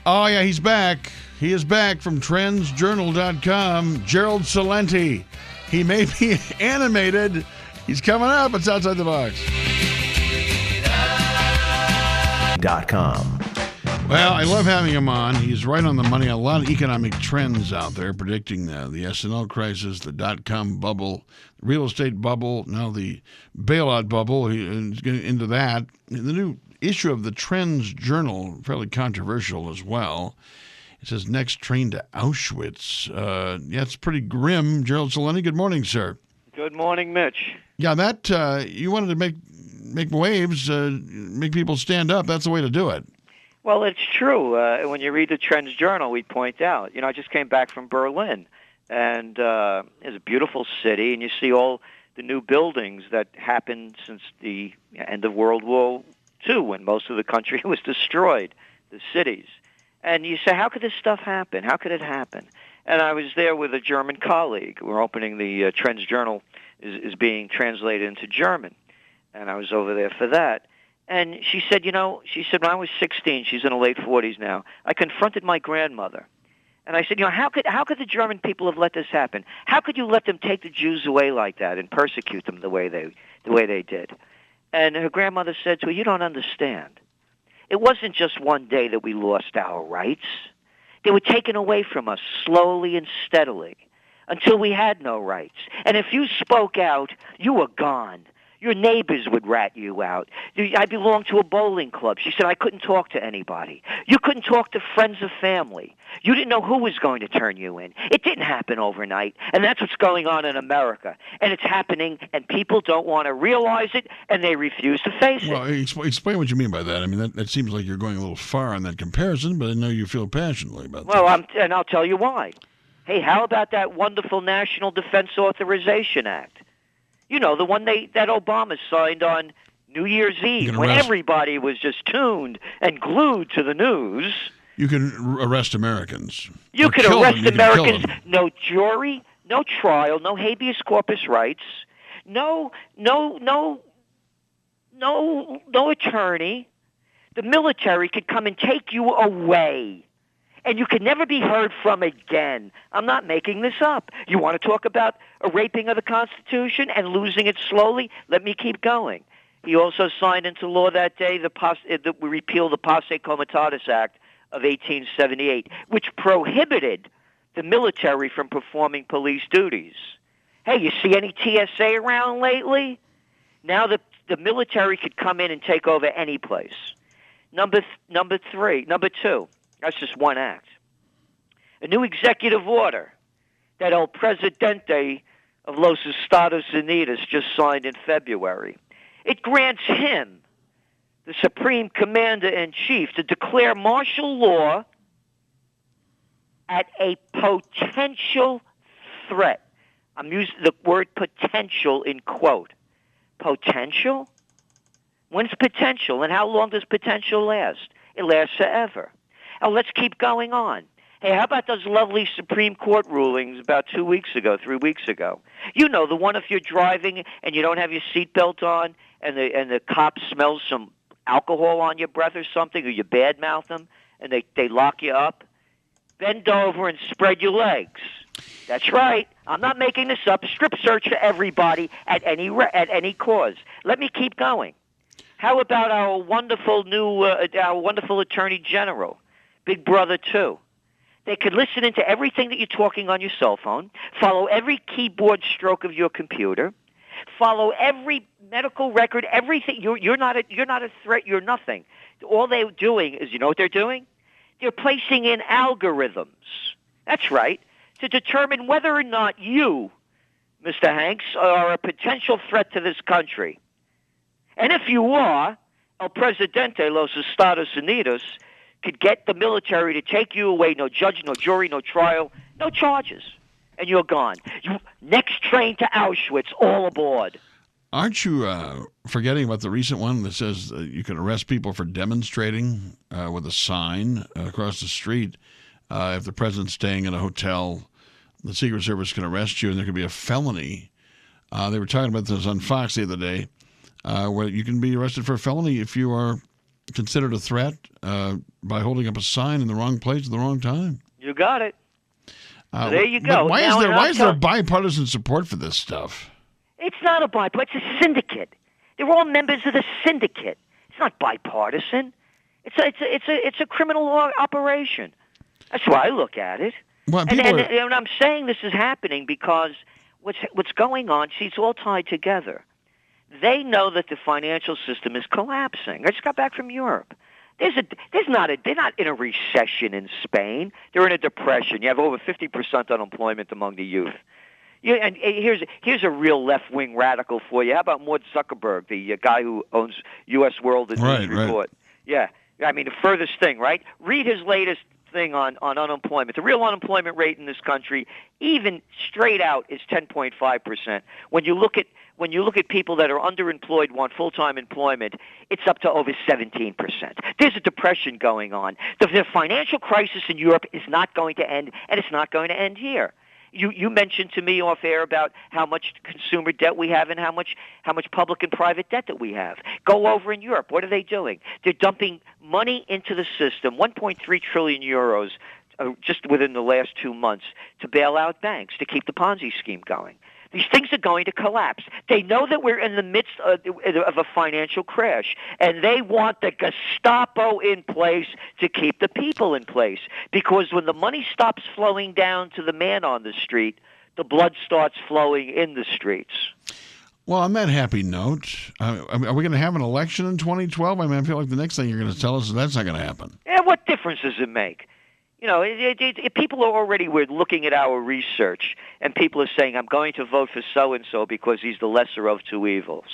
Oh, yeah, he's back. He is back from trendsjournal.com. Gerald Celente. He may be animated. He's coming up. It's Outside the Box. .com. Well, I love having him on. He's right on the money. A lot of economic trends out there predicting the S&L crisis, the dot-com bubble, the real estate bubble, now the bailout bubble. He's getting into that. The new issue of the Trends Journal, fairly controversial as well. It says, next train to Auschwitz. Yeah, it's pretty grim. Gerald Celente, good morning, sir. Good morning, Mitch. Yeah, that you wanted to make waves, make people stand up. That's the way to do it. Well, it's true. When you read the Trends Journal, we point out, I just came back from Berlin, and it's a beautiful city, and you see all the new buildings that happened since the end of World War II, when most of the country was destroyed, the cities. And you say, how could this stuff happen? How could it happen? And I was there with a German colleague. We're opening the Trends Journal is being translated into German, and I was over there for that. And she said, when I was 16, she's in her late 40s now, I confronted my grandmother. And I said, how could the German people have let this happen? How could you let them take the Jews away like that and persecute them the way they did? And her grandmother said to her, you don't understand. It wasn't just one day that we lost our rights. They were taken away from us slowly and steadily until we had no rights. And if you spoke out, you were gone. Your neighbors would rat you out. I belonged to a bowling club. She said I couldn't talk to anybody. You couldn't talk to friends or family. You didn't know who was going to turn you in. It didn't happen overnight, and that's what's going on in America. And it's happening, and people don't want to realize it, and they refuse to face it. Well, explain what you mean by that. I mean, that seems like you're going a little far on that comparison, but I know you feel passionately about that. Well, and I'll tell you why. Hey, how about that wonderful National Defense Authorization Act? The one that Obama signed on New Year's Eve when everybody was just tuned and glued to the news. You can arrest Americans. You can arrest Americans. No jury, no trial, no habeas corpus rights, no attorney. The military could come and take you away. And you can never be heard from again. I'm not making this up. You want to talk about a raping of the Constitution and losing it slowly? Let me keep going. He also signed into law that day we repealed the Posse Comitatus Act of 1878, which prohibited the military from performing police duties. Hey, you see any TSA around lately? Now the military could come in and take over any place. Number two. That's just one act. A new executive order that El Presidente of Los Estados Unidos just signed in February. It grants him, the Supreme Commander-in-Chief, to declare martial law at a potential threat. I'm using the word potential in quote. Potential? When's potential, and how long does potential last? It lasts forever. Oh, let's keep going on. Hey, how about those lovely Supreme Court rulings about 3 weeks ago? The one if you're driving and you don't have your seatbelt on and the cop smells some alcohol on your breath or something, or you badmouth them and they lock you up. Bend over and spread your legs. That's right. I'm not making this up. Strip search for everybody at any cause. Let me keep going. How about our wonderful Attorney General? Big Brother 2. They could listen into everything that you're talking on your cell phone, follow every keyboard stroke of your computer, follow every medical record, everything. You're not a threat. You're nothing. All they're doing is, you know what they're doing? They're placing in algorithms. That's right, to determine whether or not you, Mr. Hanks, are a potential threat to this country. And if you are, El Presidente Los Estados Unidos could get the military to take you away, no judge, no jury, no trial, no charges, and you're gone. Next train to Auschwitz, all aboard. Aren't you forgetting about the recent one that says you can arrest people for demonstrating with a sign across the street? If the president's staying in a hotel, the Secret Service can arrest you, and there could be a felony. They were talking about this on Fox the other day, where you can be arrested for a felony if you are considered a threat by holding up a sign in the wrong place at the wrong time. You got it. So there you go. Why is there bipartisan support for this stuff? It's not a bipartisan. It's a syndicate. They're all members of the syndicate. It's not bipartisan. It's a criminal operation. That's why I look at it. Well, and I'm saying this is happening because what's going on, see, it's all tied together. They know that the financial system is collapsing. I just got back from Europe. They're not in a recession in Spain. They're in a depression. You have over 50% unemployment among the youth. And here's a real left-wing radical for you. How about Mort Zuckerberg, the guy who owns U.S. World and News Report? Yeah. I mean, the furthest thing, right? Read his latest thing on unemployment. The real unemployment rate in this country, even straight out, is 10.5%. When you look at people that are underemployed, want full-time employment, it's up to over 17%. There's a depression going on. The financial crisis in Europe is not going to end, and it's not going to end here. You mentioned to me off air about how much consumer debt we have and how much public and private debt that we have. Go over in Europe. What are they doing? They're dumping money into the system, 1.3 trillion euros just within the last 2 months to bail out banks, to keep the Ponzi scheme going. These things are going to collapse. They know that we're in the midst of a financial crash, and they want the Gestapo in place to keep the people in place. Because when the money stops flowing down to the man on the street, the blood starts flowing in the streets. Well, on that happy note, are we going to have an election in 2012? I mean, I feel like the next thing you're going to tell us is that's not going to happen. Yeah, what difference does it make? You know, people are already, we're looking at our research, and people are saying, I'm going to vote for so-and-so because he's the lesser of two evils.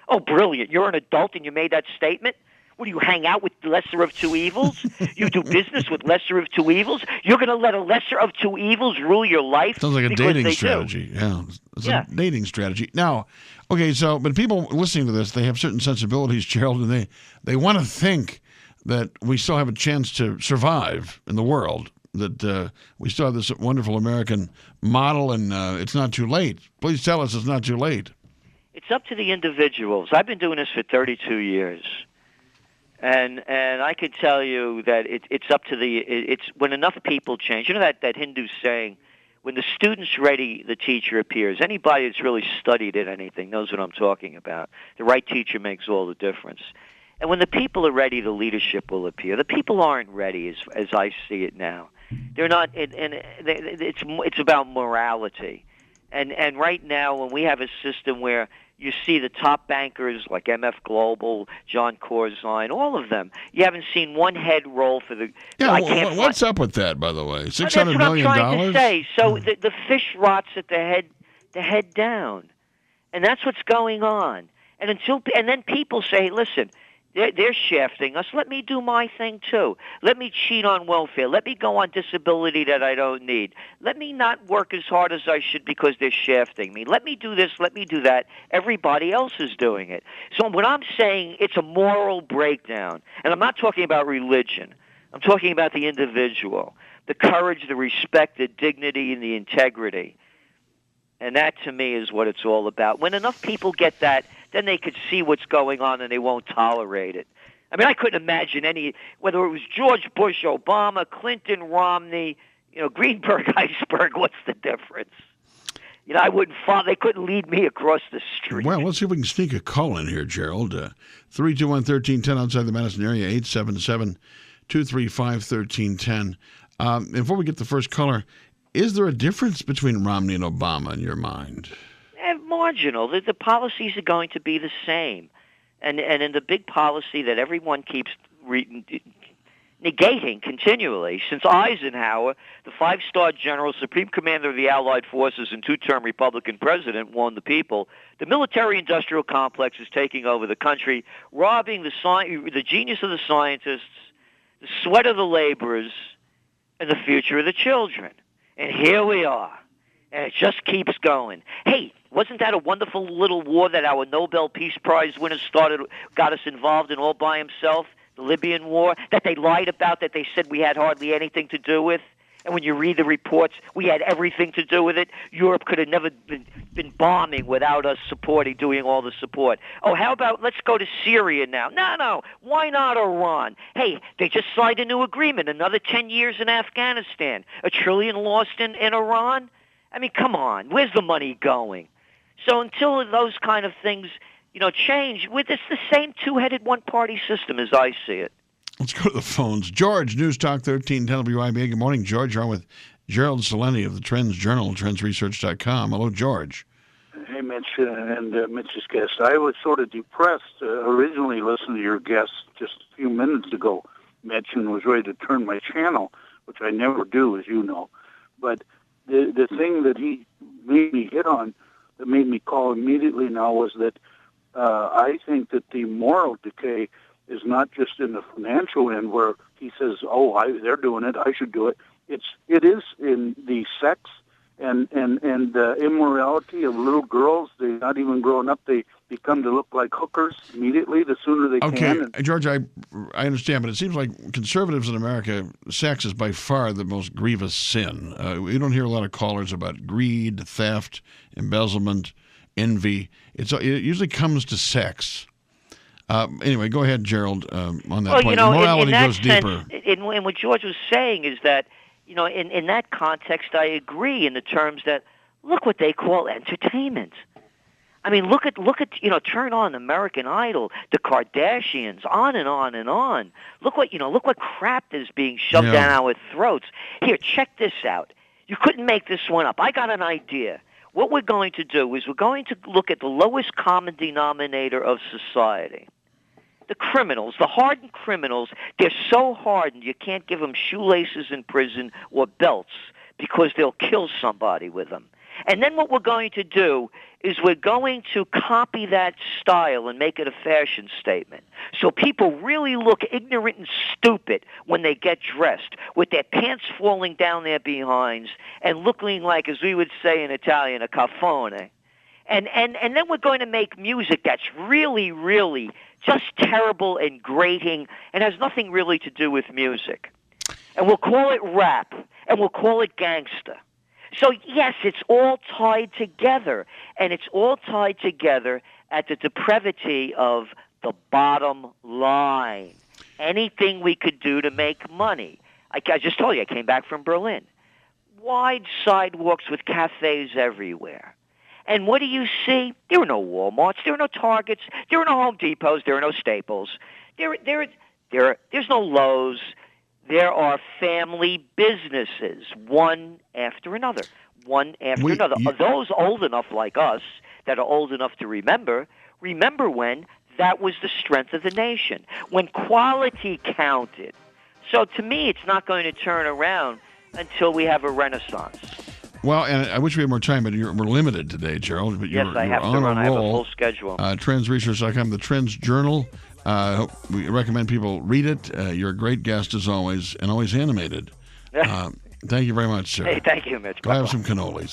Oh, brilliant. You're an adult and you made that statement? What, do you hang out with the lesser of two evils? You do business with lesser of two evils? You're going to let a lesser of two evils rule your life? Sounds like a dating strategy. Yeah, it's a dating strategy. Now, okay, but people listening to this, they have certain sensibilities, Gerald, and they want to think that we still have a chance to survive in the world, that we still have this wonderful American model, and it's not too late. Please tell us it's not too late. It's up to the individuals. I've been doing this for 32 years, and I can tell you that it's up to it's when enough people change. You know that Hindu saying, when the student's ready, the teacher appears. Anybody that's really studied it, anything, knows what I'm talking about. The right teacher makes all the difference. And when the people are ready, the leadership will appear. The people aren't ready, as I see it now. They're not, and it's about morality. And right now, when we have a system where you see the top bankers like MF Global, John Corzine, all of them, you haven't seen one head roll for the. Yeah, what's up with that, by the way? $600 million. That's what I'm trying to say. So the fish rots at the head down, and that's what's going on. And then people say, listen. They're shafting us. Let me do my thing, too. Let me cheat on welfare. Let me go on disability that I don't need. Let me not work as hard as I should because they're shafting me. Let me do this. Let me do that. Everybody else is doing it. So what I'm saying, it's a moral breakdown. And I'm not talking about religion. I'm talking about the individual, the courage, the respect, the dignity, and the integrity. And that, to me, is what it's all about. When enough people get that, then they could see what's going on and they won't tolerate it. I mean, I couldn't imagine whether it was George Bush, Obama, Clinton, Romney, Greenberg, Iceberg, what's the difference? I wouldn't follow. They couldn't lead me across the street. Well, let's see if we can sneak a call in here, Gerald. 321-1310 outside the Madison area, 877-235-1310. Before we get the first caller, is there a difference between Romney and Obama in your mind? Marginal. The policies are going to be the same. And in the big policy that everyone keeps negating continually, since Eisenhower, the five-star general, supreme commander of the Allied forces and two-term Republican president, warned the people, the military-industrial complex is taking over the country, robbing the genius of the scientists, the sweat of the laborers, and the future of the children. And here we are. And it just keeps going. Hey, wasn't that a wonderful little war that our Nobel Peace Prize winner got us involved in all by himself? The Libyan war that they lied about, that they said we had hardly anything to do with? And when you read the reports, we had everything to do with it. Europe could have never been bombing without us doing all the support. Oh, how about let's go to Syria now? No. Why not Iran? Hey, they just signed a new agreement, another 10 years in Afghanistan. $1 trillion lost in Iran? I mean, come on. Where's the money going? So until those kind of things, change, it's the same two-headed one-party system as I see it. Let's go to the phones. George, News Talk 1310 WIBA. Good morning, George. You're on with Gerald Celente of the Trends Journal, trendsresearch.com. Hello, George. Hey, Mitch, and Mitch's guest. I was sort of depressed originally listening to your guest just a few minutes ago, Mitch, and was ready to turn my channel, which I never do, as you know. But the thing that he made me hit on that made me call immediately now was that I think that the moral decay is not just in the financial end where he says, they're doing it, I should do it. It is in the sex and immorality of little girls. They're not even growing up. They become to look like hookers immediately the sooner they can. Okay, George, I understand, but it seems like conservatives in America, sex is by far the most grievous sin. We don't hear a lot of callers about greed, theft, embezzlement, envy. It usually comes to sex. Anyway, go ahead, Gerald, on that point. Morality goes deeper. And what George was saying is that, in that context, I agree in the terms that look what they call entertainment. I mean, look at turn on American Idol, the Kardashians, on and on and on. Look what crap is being shoved down our throats. Here, check this out. You couldn't make this one up. I got an idea. What we're going to do is we're going to look at the lowest common denominator of society. The criminals, the hardened criminals, they're so hardened you can't give them shoelaces in prison or belts because they'll kill somebody with them. And then what we're going to do is we're going to copy that style and make it a fashion statement. So people really look ignorant and stupid when they get dressed, with their pants falling down their behinds and looking like, as we would say in Italian, a cafone. And then we're going to make music that's really, really just terrible and grating and has nothing really to do with music. And we'll call it rap, and we'll call it gangsta. So, yes, it's all tied together, and it's all tied together at the depravity of the bottom line. Anything we could do to make money. I just told you, I came back from Berlin. Wide sidewalks with cafes everywhere. And what do you see? There are no Walmarts, there are no Targets, there are no Home Depots, there are no Staples, there's no Lowe's. There are family businesses, one after another. Are those old enough like us that are old enough to remember when that was the strength of the nation, when quality counted. So to me, it's not going to turn around until we have a renaissance. Well, and I wish we had more time, but we're limited today, Gerald. But yes, I have to run. I have a full schedule. Trendsresearch.com, the Trends Journal. We recommend people read it. You're a great guest, as always, and always animated. Thank you very much, sir. Hey, thank you, Mitch. Go have some cannolis.